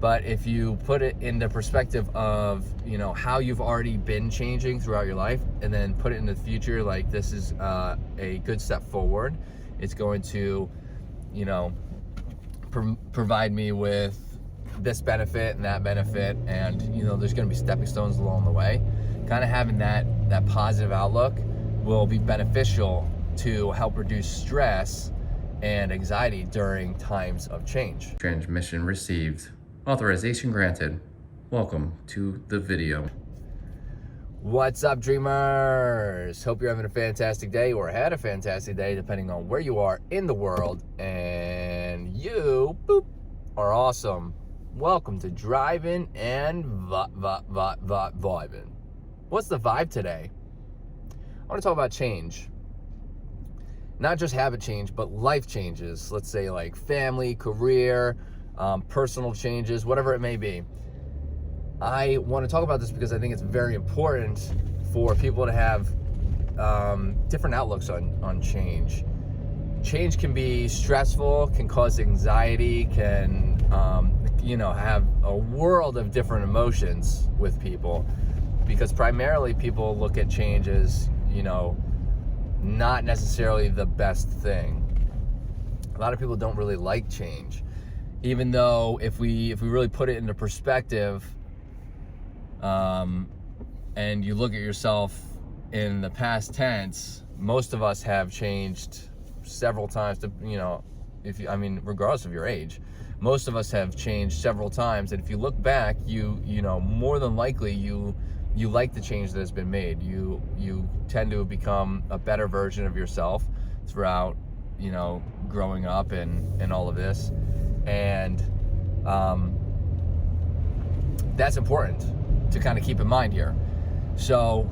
But if you put it in the perspective of, how you've already been changing throughout your life, and then put it in the future, like this is a good step forward, it's going to, provide me with this benefit and that benefit, and there's going to be stepping stones along the way. Kind of having that positive outlook will be beneficial to help reduce stress and anxiety during times of change. Transmission received. Authorization granted. Welcome to the video. What's up, dreamers? Hope you're having a fantastic day or had a fantastic day, depending on where you are in the world. And you, are awesome. Welcome to Driving and Vibing. What's the vibe today? I want to talk about change. Not just habit change, but life changes. Let's say like family, career, personal changes, whatever it may be. I want to talk about this because I think it's very important for people to have different outlooks on change. Change can be stressful, can cause anxiety, can have a world of different emotions with people, because primarily people look at change as not necessarily the best thing. A lot of people don't really like change, even though if we really put it into perspective, and you look at yourself in the past tense, most of us have changed several times. Regardless of your age, most of us have changed several times. And if you look back, you more than likely you like the change that has been made. You tend to become a better version of yourself throughout growing up and all of this, and that's important to kind of keep in mind here. So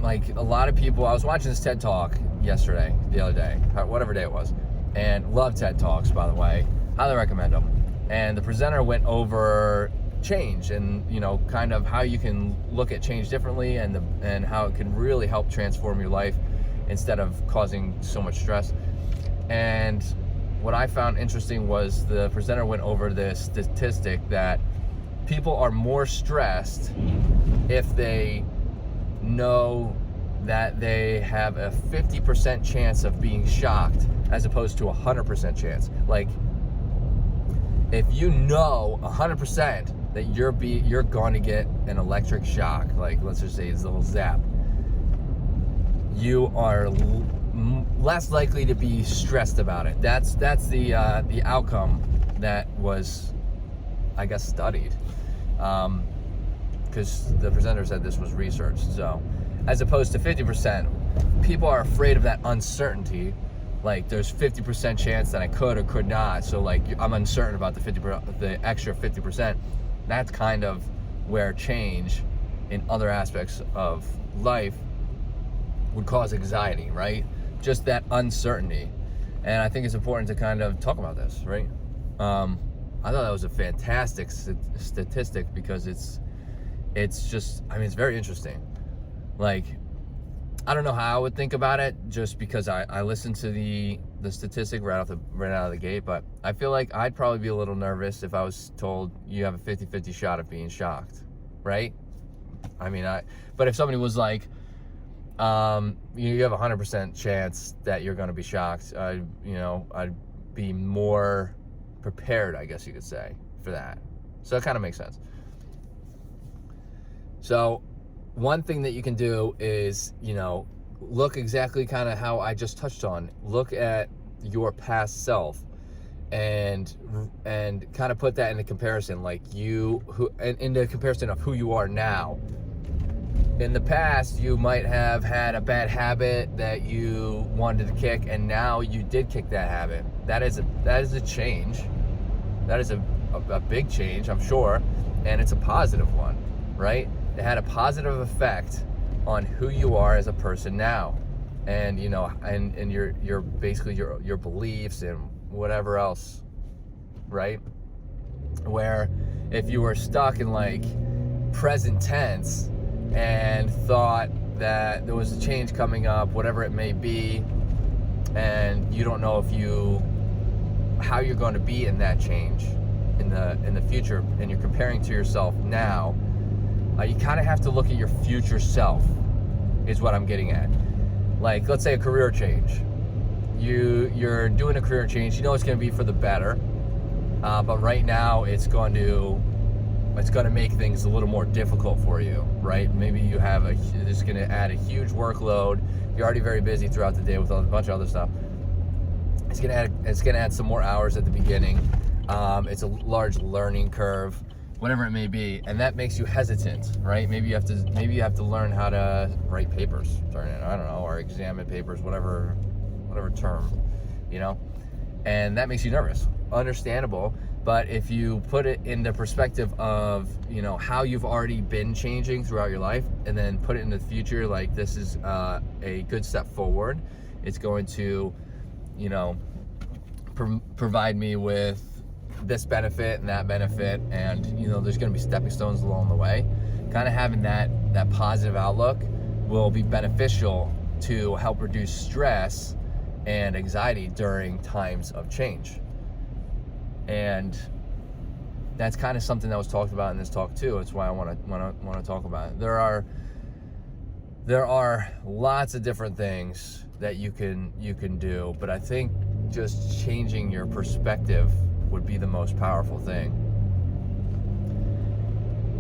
like a lot of people, I was watching this TED Talk the other day, whatever day it was, and love TED Talks, by the way, highly recommend them. And the presenter went over change and kind of how you can look at change differently, and how it can really help transform your life instead of causing so much stress. And what I found interesting was the presenter went over this statistic that people are more stressed if they know that they have a 50% chance of being shocked as opposed to a 100% chance. Like, if you know 100% that you're going to get an electric shock, like let's just say it's a little zap, you are less likely to be stressed about it. That's the outcome that was, I guess, studied, because the presenter said this was researched. So as opposed to 50%, people are afraid of that uncertainty. Like, there's 50% chance that I could or could not, so like I'm uncertain about the extra 50%. That's kind of where change in other aspects of life would cause anxiety, right? Just that uncertainty. And I think it's important to kind of talk about this, right? I thought that was a fantastic statistic, because it's just, it's very interesting. Like, I don't know how I would think about it, just because I listened to the statistic right out of the gate, but I feel like I'd probably be a little nervous if I was told you have a 50-50 shot of being shocked, right? But if somebody was like, you have a 100% chance that you're going to be shocked, I'd be more prepared, I guess you could say, for that. So it kind of makes sense. So one thing that you can do is, look exactly kind of how I just touched on. Look at your past self and kind of put that into comparison, like in the comparison of who you are now. In the past, you might have had a bad habit that you wanted to kick, and now you did kick that habit. That is a change. That is a big change, I'm sure, and it's a positive one, right? It had a positive effect on who you are as a person now, and and your basically your beliefs and whatever else, right? Where if you were stuck in like present tense and thought that there was a change coming up, whatever it may be, and you don't know how you're going to be in that change, in the future, and you're comparing to yourself now, you kind of have to look at your future self, is what I'm getting at. Like, let's say a career change. You're doing a career change. You know it's going to be for the better, but right now it's going to make things a little more difficult for you, right? Maybe it's going to add a huge workload. You're already very busy throughout the day with a bunch of other stuff. It's going to add some more hours at the beginning. It's a large learning curve, whatever it may be, and that makes you hesitant, right? Maybe you have to learn how to write papers, I don't know, or examine papers, whatever term, you know, and that makes you nervous. Understandable. But if you put it in the perspective of, you know, how you've already been changing throughout your life, and then put it in the future, like, this is a good step forward. It's going to, you know, provide me with this benefit and that benefit, and, you know, there's going to be stepping stones along the way. Kind of having that positive outlook will be beneficial to help reduce stress and anxiety during times of change. And that's kind of something that was talked about in this talk too. It's why I want to talk about it. There are lots of different things that you can do, but I think just changing your perspective would be the most powerful thing.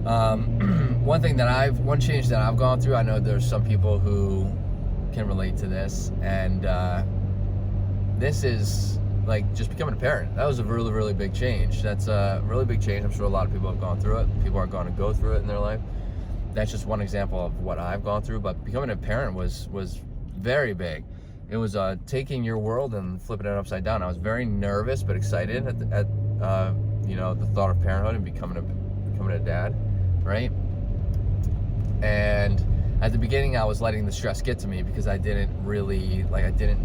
One change that I've gone through, I know there's some people who can relate to this, and this is like just becoming a parent. That was a really, really big change. That's a really big change. I'm sure a lot of people have gone through it. People are going to go through it in their life. That's just one example of what I've gone through, but becoming a parent was very big. It was taking your world and flipping it upside down. I was very nervous but excited at you know, the thought of parenthood and becoming a dad, right? And at the beginning, I was letting the stress get to me because I didn't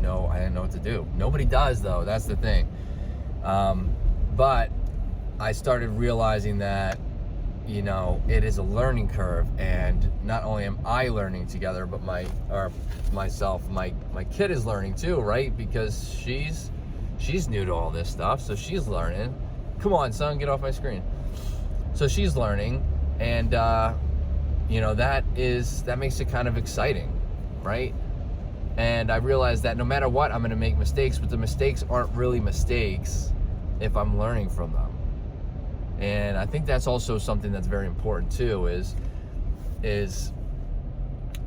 know what to do. Nobody does, though. That's the thing. But I started realizing that, you know, it is a learning curve, and not only am I learning together, but my kid is learning too, right? Because she's new to all this stuff, so she's learning. Come on, son, get off my screen. So she's learning, and you know, that makes it kind of exciting, right? And I realized that no matter what, I'm going to make mistakes, but the mistakes aren't really mistakes if I'm learning from them. And I think that's also something that's very important too, is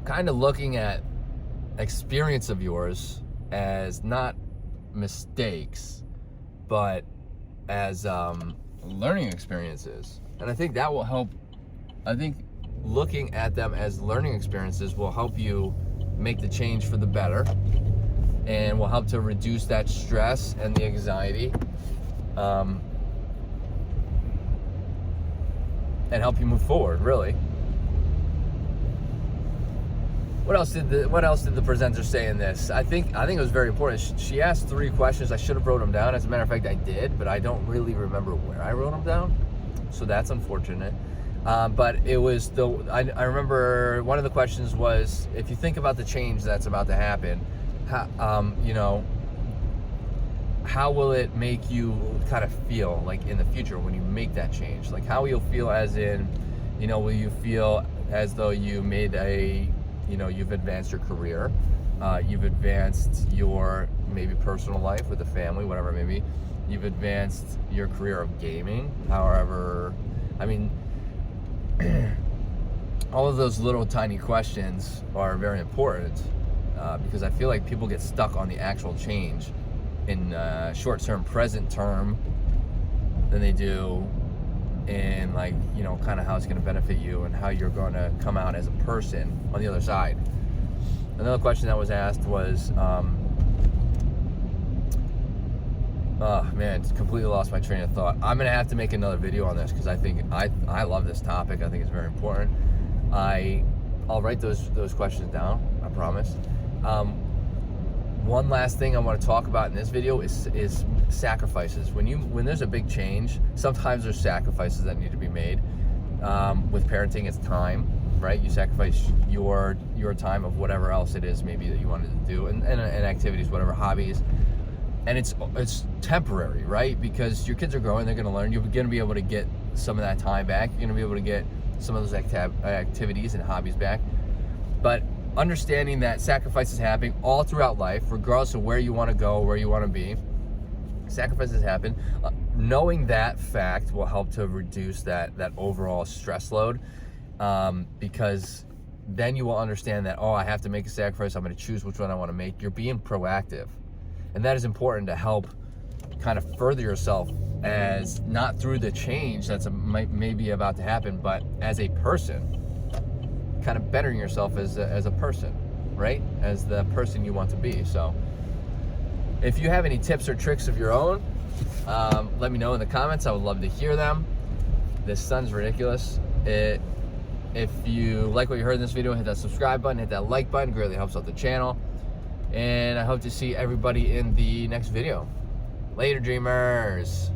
kind of looking at experience of yours as not mistakes, but as learning experiences. And I think that will help. I think looking at them as learning experiences will help you make the change for the better, and will help to reduce that stress and the anxiety, and help you move forward, really. What else did the presenter say in this? I think it was very important. She asked 3 questions. I should have wrote them down. As a matter of fact, I did, but I don't really remember where I wrote them down, so that's unfortunate. But it was I remember one of the questions was, if you think about the change that's about to happen, you know, how will it make you kind of feel like in the future when you make that change? Like, how will you feel, as in, you know, will you feel as though you made you've advanced your career, you've advanced your maybe personal life with the family, whatever it may be, you've advanced your career of gaming, however, I mean, all of those little tiny questions are very important, because I feel like people get stuck on the actual change in short-term, present term, than they do in, like, you know, kind of how it's going to benefit you and how you're going to come out as a person on the other side. Another question that was asked was, oh man, completely lost my train of thought. I'm gonna have to make another video on this because I think I love this topic. I think it's very important. I'll write those questions down, I promise. One last thing I want to talk about in this video is sacrifices. When there's a big change, sometimes there's sacrifices that need to be made. With parenting, it's time, right? You sacrifice your time of whatever else it is maybe that you wanted to do, and activities, whatever, hobbies. and it's temporary, right? Because your kids are growing, they're going to learn. You're going to be able to get some of that time back. You're going to be able to get some of those activities and hobbies back. But understanding that sacrifice is happening all throughout life, regardless of where you want to go, where you want to be, sacrifices happen. Knowing that fact will help to reduce that overall stress load, because then you will understand that, oh, I have to make a sacrifice. I'm going to choose which one I want to make. You're being proactive. And that is important to help kind of further yourself, as not through the change that's maybe about to happen, but as a person, kind of bettering yourself as a person, right? As the person you want to be. So if you have any tips or tricks of your own, let me know in the comments. I would love to hear them. This sun's ridiculous. If you like what you heard in this video, hit that subscribe button, hit that like button. It greatly helps out the channel. And I hope to see everybody in the next video. Later, dreamers.